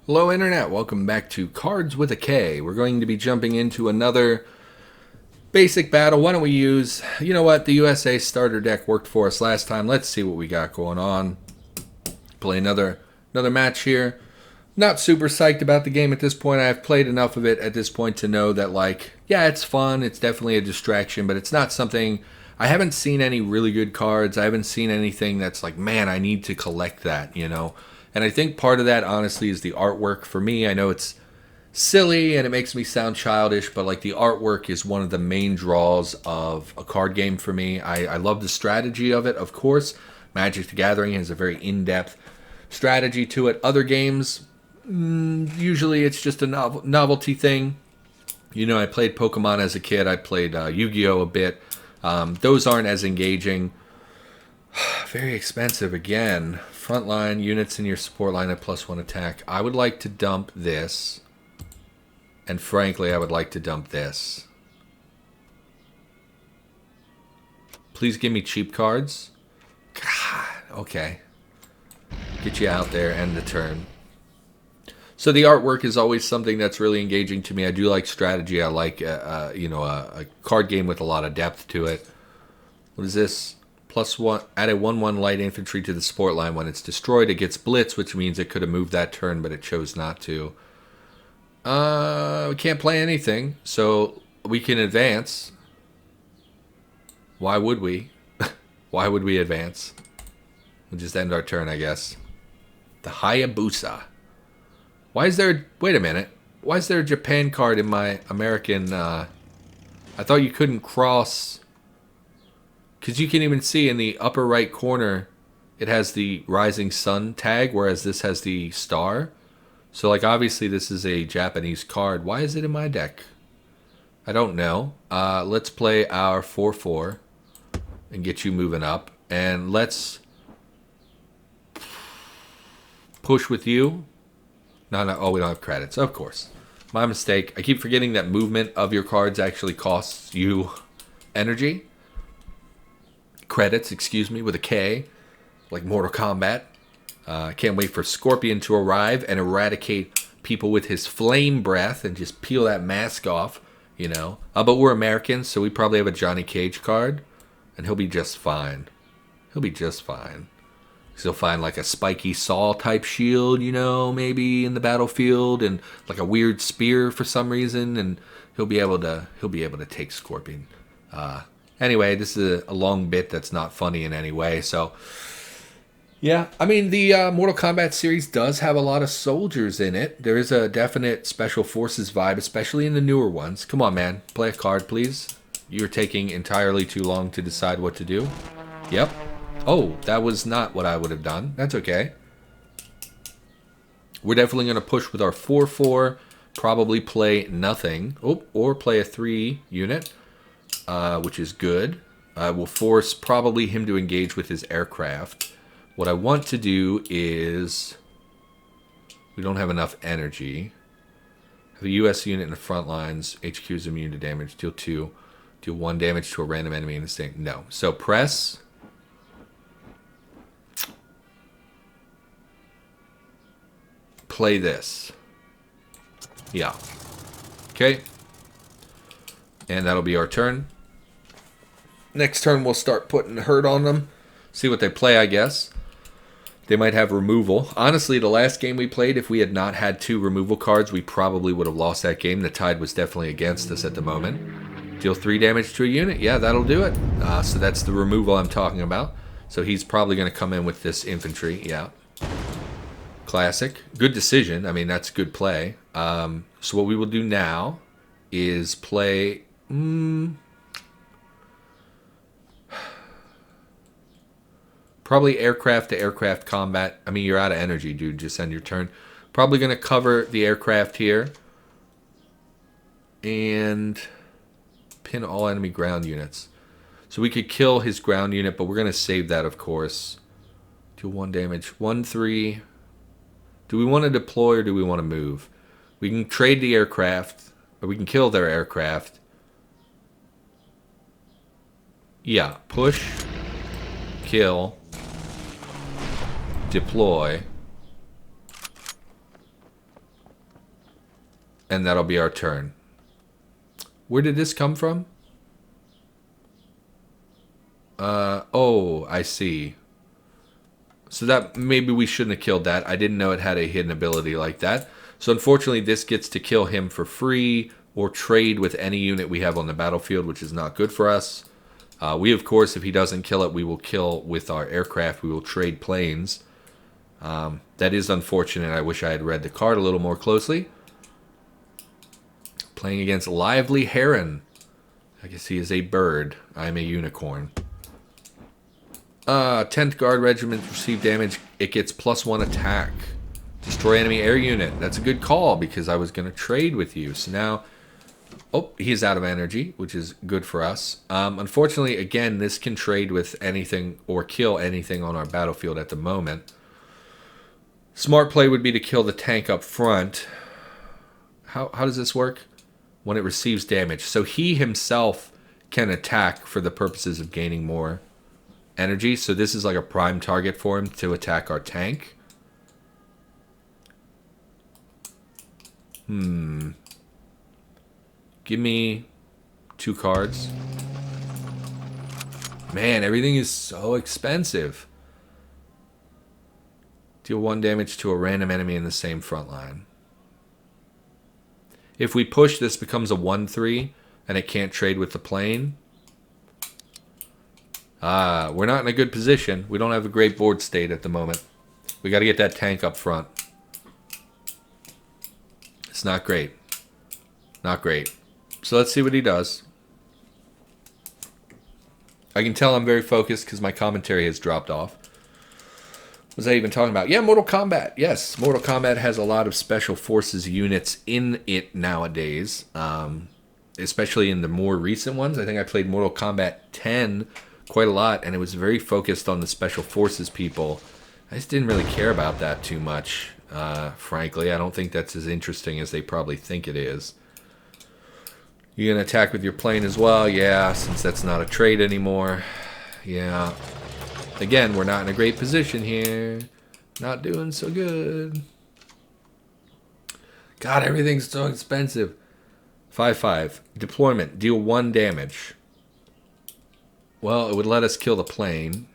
Hello Internet, welcome back to Cards with a K. We're going to be jumping into another basic battle. Why don't we use, you know what, the USA starter deck worked for us last time. Let's see what we got going on. Play another match here. Not super psyched about the game at this point. I've played enough of it at this point to know that, like, yeah, it's fun. It's definitely a distraction, but it's not something... I haven't seen any really good cards. I haven't seen anything that's like, man, I need to collect that, you know? And I think part of that, honestly, is the artwork for me. I know it's silly and it makes me sound childish, but like the artwork is one of the main draws of a card game for me. I love the strategy of it, of course. Magic the Gathering has a very in-depth strategy to it. Other games, usually it's just a novelty thing. You know, I played Pokemon as a kid. I played Yu-Gi-Oh! A bit. Those aren't as engaging. Very expensive again. Frontline units in your support line at +1 attack. I would like to dump this. And frankly, I would like to dump this. Please give me cheap cards. God, okay. Get you out there, end the turn. So the artwork is always something that's really engaging to me. I do like strategy. I like, a card game with a lot of depth to it. What is this? +1, add a 1/1 light infantry to the support line. When it's destroyed, it gets blitz, which means it could have moved that turn, but it chose not to. We can't play anything, so we can advance. Why would we? Why would we advance? We'll just end our turn, I guess. The Hayabusa. Why is there... Wait a minute. Why is there a Japan card in my American... I thought you couldn't cross... Because you can even see in the upper right corner, it has the Rising Sun tag, whereas this has the star. So, like, obviously this is a Japanese card. Why is it in my deck? I don't know. Let's play our 4/4 and get you moving up. And let's push with you. No, oh, we don't have credits. Of course. My mistake. I keep forgetting that movement of your cards actually costs you energy. Credits, excuse me, with a K, like Mortal Kombat. Can't wait for Scorpion to arrive and eradicate people with his flame breath and just peel that mask off, you know. But we're Americans, so we probably have a Johnny Cage card, and he'll be just fine. He'll be just fine. He'll find like a spiky saw type shield, you know, maybe in the battlefield, and like a weird spear for some reason, and he'll be able to take Scorpion. Anyway, this is a long bit that's not funny in any way, so... Yeah, I mean, the Mortal Kombat series does have a lot of soldiers in it. There is a definite Special Forces vibe, especially in the newer ones. Come on, man. Play a card, please. You're taking entirely too long to decide what to do. Yep. Oh, that was not what I would have done. That's okay. We're definitely going to push with our 4/4. Probably play nothing. Oh, or play a 3 unit. Which is good. Will force probably him to engage with his aircraft. What I want to do is... We don't have enough energy. Have a US unit in the front lines. HQ is immune to damage. Deal 2. Deal 1 damage to a random enemy in the same... No. So press. Play this. Yeah. Okay. And that'll be our turn. Next turn, we'll start putting hurt on them. See what they play, I guess. They might have removal. Honestly, the last game we played, if we had not had 2 removal cards, we probably would have lost that game. The tide was definitely against us at the moment. Deal 3 damage to a unit. Yeah, that'll do it. So that's the removal I'm talking about. So he's probably going to come in with this infantry. Yeah. Classic. Good decision. I mean, that's good play. So what we will do now is play... Probably aircraft to aircraft combat. I mean, you're out of energy, dude. Just end your turn. Probably going to cover the aircraft here. And pin all enemy ground units. So we could kill his ground unit, but we're going to save that, of course. Do 1 damage. 1/3. Do we want to deploy or do we want to move? We can trade the aircraft. Or we can kill their aircraft. Yeah. Push. Kill. Deploy. And that'll be our turn. Where did this come from? Oh, I see. So that maybe we shouldn't have killed that. I didn't know it had a hidden ability like that. So unfortunately, this gets to kill him for free or trade with any unit we have on the battlefield, which is not good for us. We, of course, if he doesn't kill it, we will kill with our aircraft. We will trade planes. That is unfortunate. I wish I had read the card a little more closely. Playing against Lively Heron. I guess he is a bird. I'm a unicorn. 10th Guard Regiment receive damage. It gets +1 attack. Destroy enemy air unit. That's a good call because I was going to trade with you. So now, oh, he's out of energy, which is good for us. Unfortunately, again, this can trade with anything or kill anything on our battlefield at the moment. Smart play would be to kill the tank up front. How does this work? When it receives damage. So he himself can attack for the purposes of gaining more energy. So this is like a prime target for him to attack our tank. Give me 2 cards. Man, everything is so expensive. Deal 1 damage to a random enemy in the same front line. If we push, this becomes a 1/3, and it can't trade with the plane. We're not in a good position. We don't have a great board state at the moment. We got to get that tank up front. It's not great. Not great. So let's see what he does. I can tell I'm very focused because my commentary has dropped off. What was I even talking about? Yeah, Mortal Kombat. Yes, Mortal Kombat has a lot of special forces units in it nowadays. Especially in the more recent ones. I think I played Mortal Kombat 10 quite a lot, and it was very focused on the special forces people. I just didn't really care about that too much, frankly. I don't think that's as interesting as they probably think it is. You gonna attack with your plane as well? Yeah, since that's not a trade anymore. Yeah. Again, we're not in a great position here. Not doing so good. God, everything's so expensive. 5/5. Deployment. Deal 1 damage. Well, it would let us kill the plane.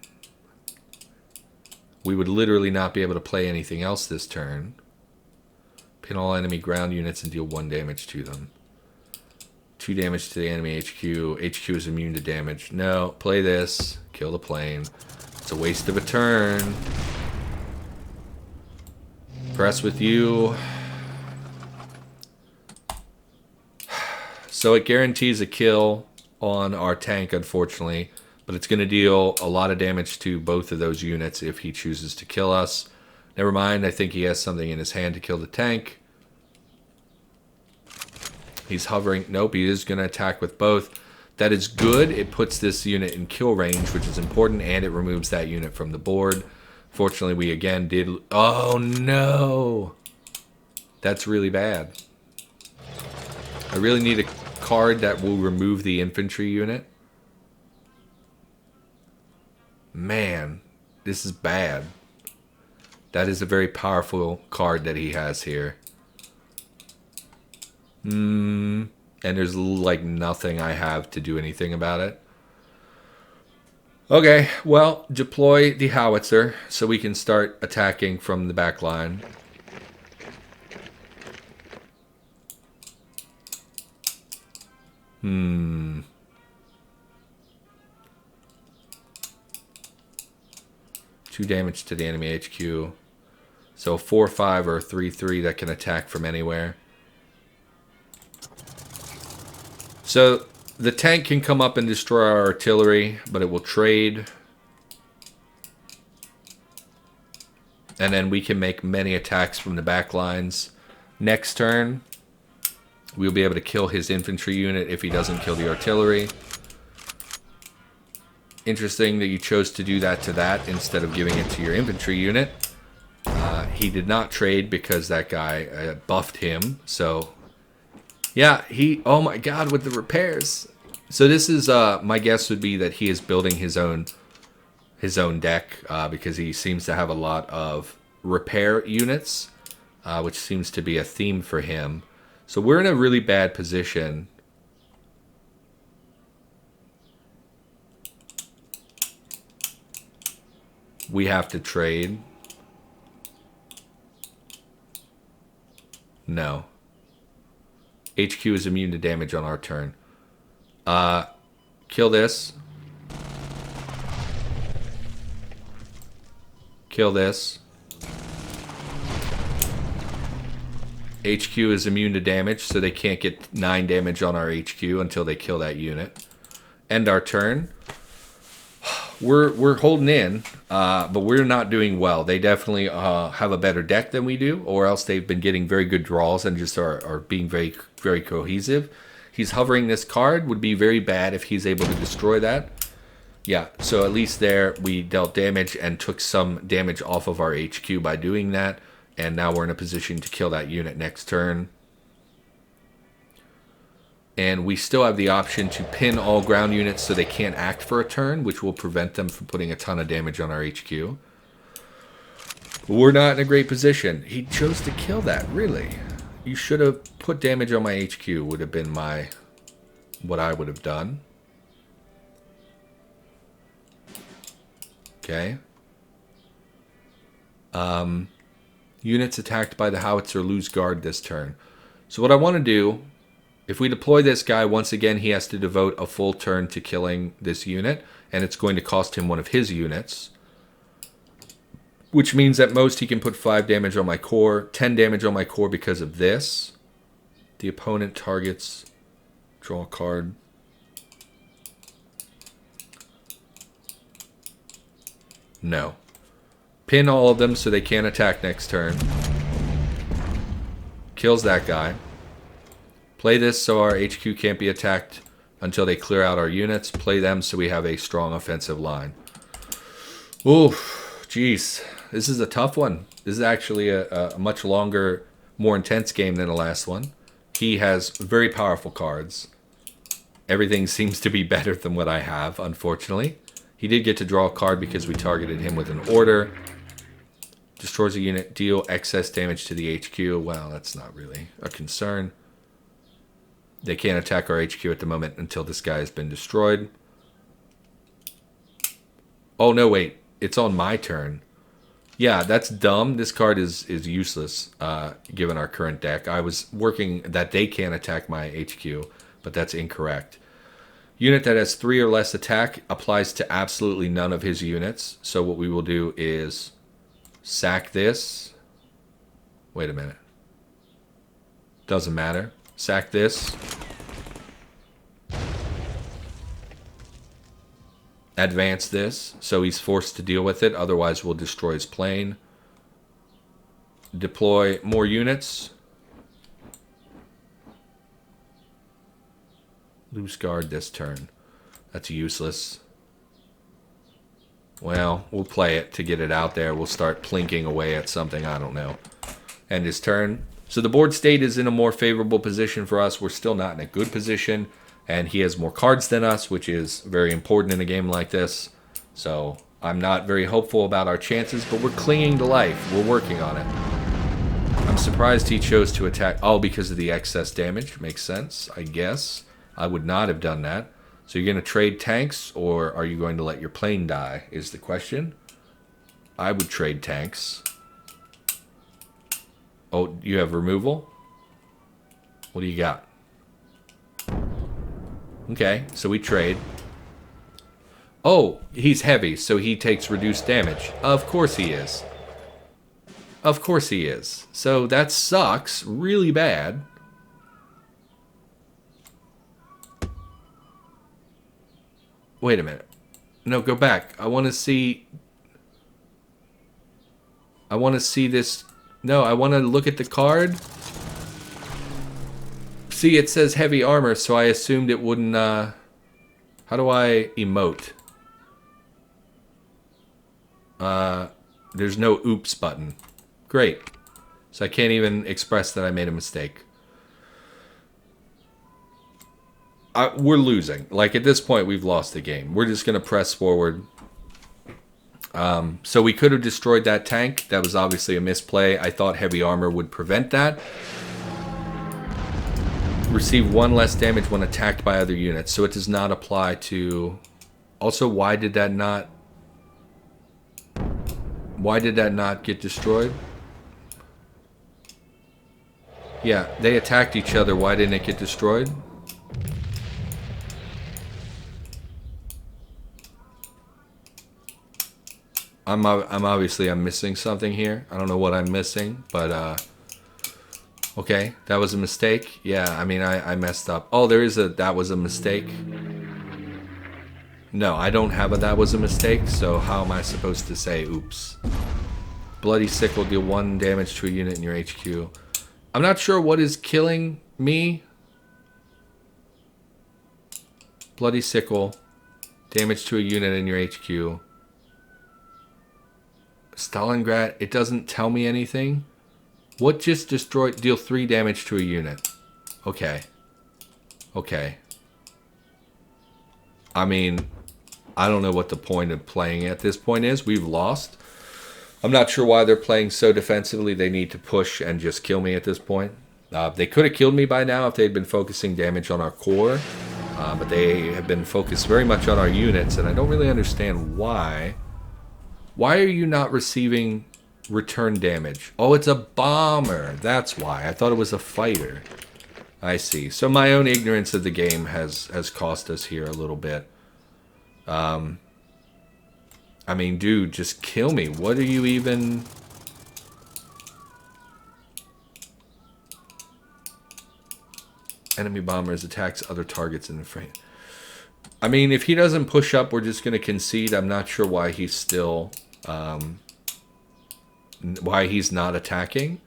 We would literally not be able to play anything else this turn. Pin all enemy ground units and deal 1 damage to them. 2 damage to the enemy HQ. HQ is immune to damage. No, play this. Kill the plane. It's a waste of a turn. Press with you. So it guarantees a kill on our tank, unfortunately. But it's going to deal a lot of damage to both of those units if he chooses to kill us. Never mind, I think he has something in his hand to kill the tank. He's hovering. Nope, he is going to attack with both. That is good. It puts this unit in kill range, which is important, and it removes that unit from the board. Fortunately, we again did... Oh, no! That's really bad. I really need a card that will remove the infantry unit. Man, this is bad. That is a very powerful card that he has here. And there's like nothing I have to do anything about it. Okay, well, deploy the howitzer so we can start attacking from the back line. Two damage to the enemy HQ. So 4/5 or 3/3 that can attack from anywhere. So the tank can come up and destroy our artillery, but it will trade. And then we can make many attacks from the back lines. Next turn, we'll be able to kill his infantry unit if he doesn't kill the artillery. Interesting that you chose to do that to that instead of giving it to your infantry unit. He did not trade because that guy buffed him. So, yeah, oh my god, with the repairs. So this is, my guess would be that he is building his own deck because he seems to have a lot of repair units, which seems to be a theme for him. So we're in a really bad position. We have to trade. No. HQ is immune to damage on our turn. Kill this. Kill this. HQ is immune to damage, so they can't get 9 damage on our HQ until they kill that unit. End our turn. We're holding in, but we're not doing well. They definitely have a better deck than we do, or else they've been getting very good draws and just are being very, very cohesive. He's hovering this card. Would be very bad if he's able to destroy that. Yeah, so at least there we dealt damage and took some damage off of our HQ by doing that. And now we're in a position to kill that unit next turn. And we still have the option to pin all ground units so they can't act for a turn, which will prevent them from putting a ton of damage on our HQ. We're not in a great position. He chose to kill that, really. You should have put damage on my HQ, would have been what I would have done. Okay. Units attacked by the howitzer lose guard this turn. So what I want to do, if we deploy this guy, once again, he has to devote a full turn to killing this unit, and it's going to cost him one of his units, which means at most he can put 5 damage on my core, 10 damage on my core because of this. The opponent targets, draw a card. No. Pin all of them so they can't attack next turn. Kills that guy. Play this so our HQ can't be attacked until they clear out our units. Play them so we have a strong offensive line. Oof, jeez. This is a tough one. This is actually a much longer, more intense game than the last one. He has very powerful cards. Everything seems to be better than what I have, unfortunately. He did get to draw a card because we targeted him with an order. Destroys a unit, deal excess damage to the HQ. Well, that's not really a concern. They can't attack our HQ at the moment until this guy has been destroyed. Oh, no, wait. It's on my turn. Yeah, that's dumb. This card is useless, given our current deck. I was working that they can't attack my HQ, but that's incorrect. Unit that has 3 or less attack applies to absolutely none of his units. So what we will do is sack this. Wait a minute. Doesn't matter. Sack this. Advance this, so he's forced to deal with it, otherwise we'll destroy his plane. Deploy more units. Lose guard this turn. That's useless. Well, we'll play it to get it out there. We'll start plinking away at something, I don't know. End his turn. So the board state is in a more favorable position for us. We're still not in a good position. And he has more cards than us, which is very important in a game like this. So I'm not very hopeful about our chances, but we're clinging to life. We're working on it. I'm surprised he chose to attack. Oh, because of the excess damage. Makes sense, I guess. I would not have done that. So you're going to trade tanks, or are you going to let your plane die, is the question. I would trade tanks. Oh, you have removal? What do you got? Okay, so we trade. Oh, he's heavy, so he takes reduced damage. Of course he is. Of course he is. So that sucks really bad. Wait a minute. No, go back. I want to see... I want to see this... No, I want to look at the card. See, it says heavy armor, so I assumed it wouldn't, How do I emote? There's no oops button. Great. So I can't even express that I made a mistake. We're losing. Like, at this point, we've lost the game. We're just going to press forward. So we could have destroyed that tank. That was obviously a misplay. I thought heavy armor would prevent that. Receive 1 less damage when attacked by other units. So it does not apply to... Also, why did that not get destroyed? Yeah, they attacked each other. Why didn't it get destroyed? I'm obviously missing something here. I don't know what I'm missing, but okay, that was a mistake. Yeah, I mean I messed up. Oh, there is a that was a mistake. No, I don't have a that was a mistake. So how am I supposed to say oops? Bloody Sickle, deal 1 damage to a unit in your HQ. I'm not sure what is killing me. Bloody Sickle, damage to a unit in your HQ. Stalingrad, it doesn't tell me anything. What just destroyed? Deal 3 damage to a unit. Okay. Okay. I mean, I don't know what the point of playing at this point is. We've lost. I'm not sure why they're playing so defensively. They need to push and just kill me at this point. They could have killed me by now if they'd been focusing damage on our core. But they have been focused very much on our units, and I don't really understand why. Why are you not receiving return damage? Oh, it's a bomber. That's why. I thought it was a fighter. I see. So my own ignorance of the game has cost us here a little bit. I mean, dude, just kill me. What are you even... Enemy bombers attacks other targets in the frame. I mean, if he doesn't push up, we're just going to concede. I'm not sure why he's still... why he's not attacking.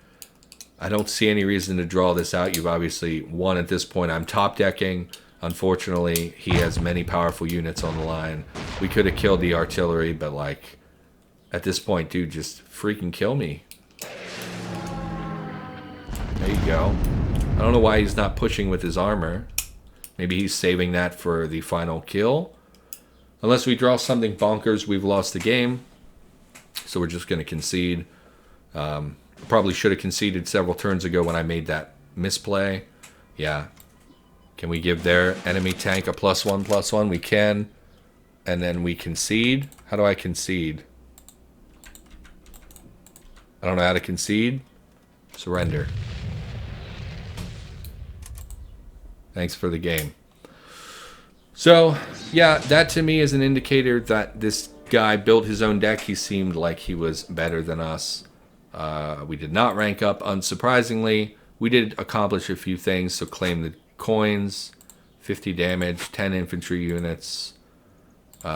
I don't see any reason to draw this out. You've obviously won at this point. I'm top decking. Unfortunately, he has many powerful units on the line. We could have killed the artillery, but like, at this point, dude, just freaking kill me. There you go. I don't know why he's not pushing with his armor. Maybe he's saving that for the final kill. Unless we draw something bonkers, we've lost the game. So we're just going to concede. Probably should have conceded several turns ago when I made that misplay. Yeah. Can we give their enemy tank a +1/+1? We can. And then we concede. How do I concede? I don't know how to concede. Surrender. Thanks for the game. So, yeah, that to me is an indicator that this guy built his own deck. He seemed like he was better than us. We did not rank up, unsurprisingly. We did accomplish a few things, so claim the coins, 50 damage, 10 infantry units.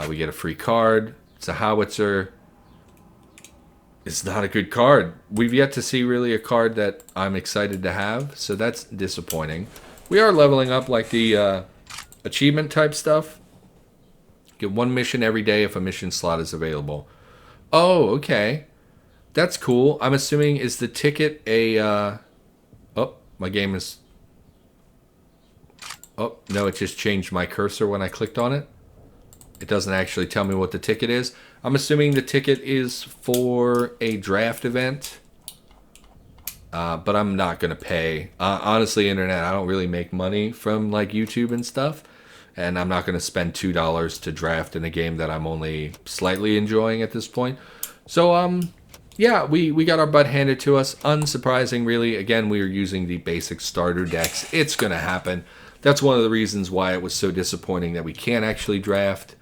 We get a free card. It's a howitzer. It's not a good card. We've yet to see really a card that I'm excited to have, so that's disappointing. We are leveling up like the achievement type stuff. Get 1 mission every day if a mission slot is available. Oh, okay. That's cool. I'm assuming, is the ticket a... Oh, my game is... Oh, no, it just changed my cursor when I clicked on it. It doesn't actually tell me what the ticket is. I'm assuming the ticket is for a draft event. But I'm not going to pay. Honestly, internet, I don't really make money from like YouTube and stuff. And I'm not going to spend $2 to draft in a game that I'm only slightly enjoying at this point. So, yeah, we got our butt handed to us. Unsurprising, really. Again, we are using the basic starter decks. It's going to happen. That's one of the reasons why it was so disappointing that we can't actually draft.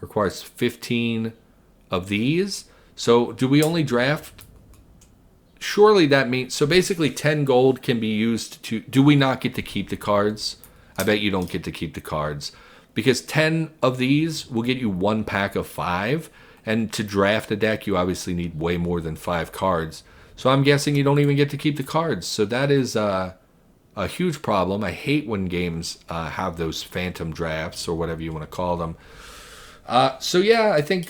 Requires 15 of these. So, do we only draft? Surely that means... So, basically, 10 gold can be used to... Do we not get to keep the cards? I bet you don't get to keep the cards. Because 10 of these will get you 1 pack of 5. And to draft a deck, you obviously need way more than 5 cards. So I'm guessing you don't even get to keep the cards. So that is a huge problem. I hate when games have those phantom drafts or whatever you want to call them. So yeah, I think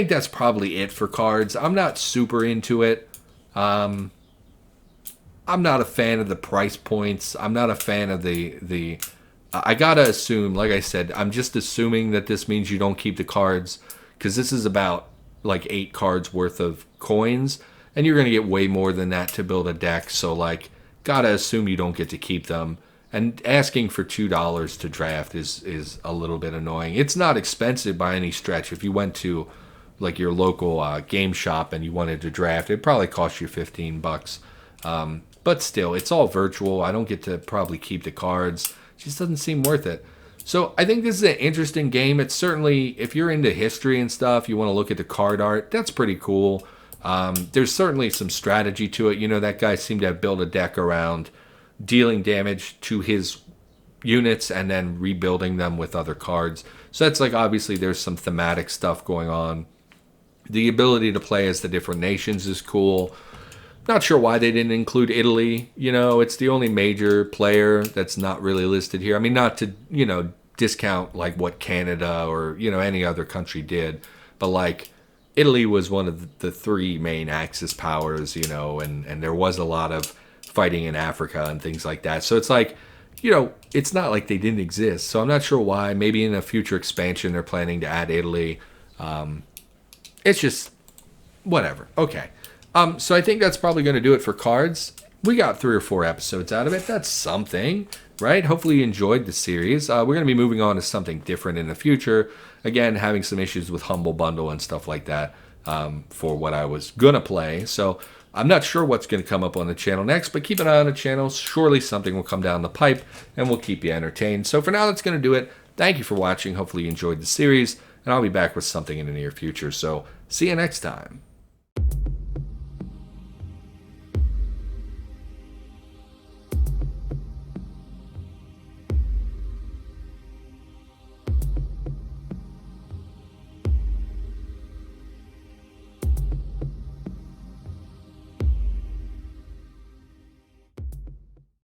that's probably it for cards. I'm not super into it. I'm not a fan of the price points. I'm not a fan of the I gotta assume, like I said, I'm just assuming that this means you don't keep the cards, because this is about like 8 cards worth of coins, and you're gonna get way more than that to build a deck. So like, gotta assume you don't get to keep them. And asking for $2 to draft is a little bit annoying. It's not expensive by any stretch. If you went to like your local game shop and you wanted to draft, it'd probably cost you $15. But still, it's all virtual. I don't get to probably keep the cards. It just doesn't seem worth it. So I think this is an interesting game. It's certainly, if you're into history and stuff, you want to look at the card art, that's pretty cool. There's certainly some strategy to it. You know, that guy seemed to have built a deck around dealing damage to his units and then rebuilding them with other cards. So that's like, obviously there's some thematic stuff going on. The ability to play as the different nations is cool. Not sure why they didn't include Italy. You know, it's the only major player that's not really listed here. I mean, not to, you know, discount like what Canada or, you know, any other country did, but like Italy was one of the three main Axis powers, you know, and there was a lot of fighting in Africa and things like that. So it's like, you know, it's not like they didn't exist. So I'm not sure why. Maybe in a future expansion they're planning to add Italy. It's just whatever. Okay. So I think that's probably going to do it for cards. We got 3 or 4 episodes out of it. That's something, right? Hopefully you enjoyed the series. We're going to be moving on to something different in the future. Again, having some issues with Humble Bundle and stuff like that for what I was going to play. So I'm not sure what's going to come up on the channel next, but keep an eye on the channel. Surely something will come down the pipe and we'll keep you entertained. So for now, that's going to do it. Thank you for watching. Hopefully you enjoyed the series, and I'll be back with something in the near future. So see you next time.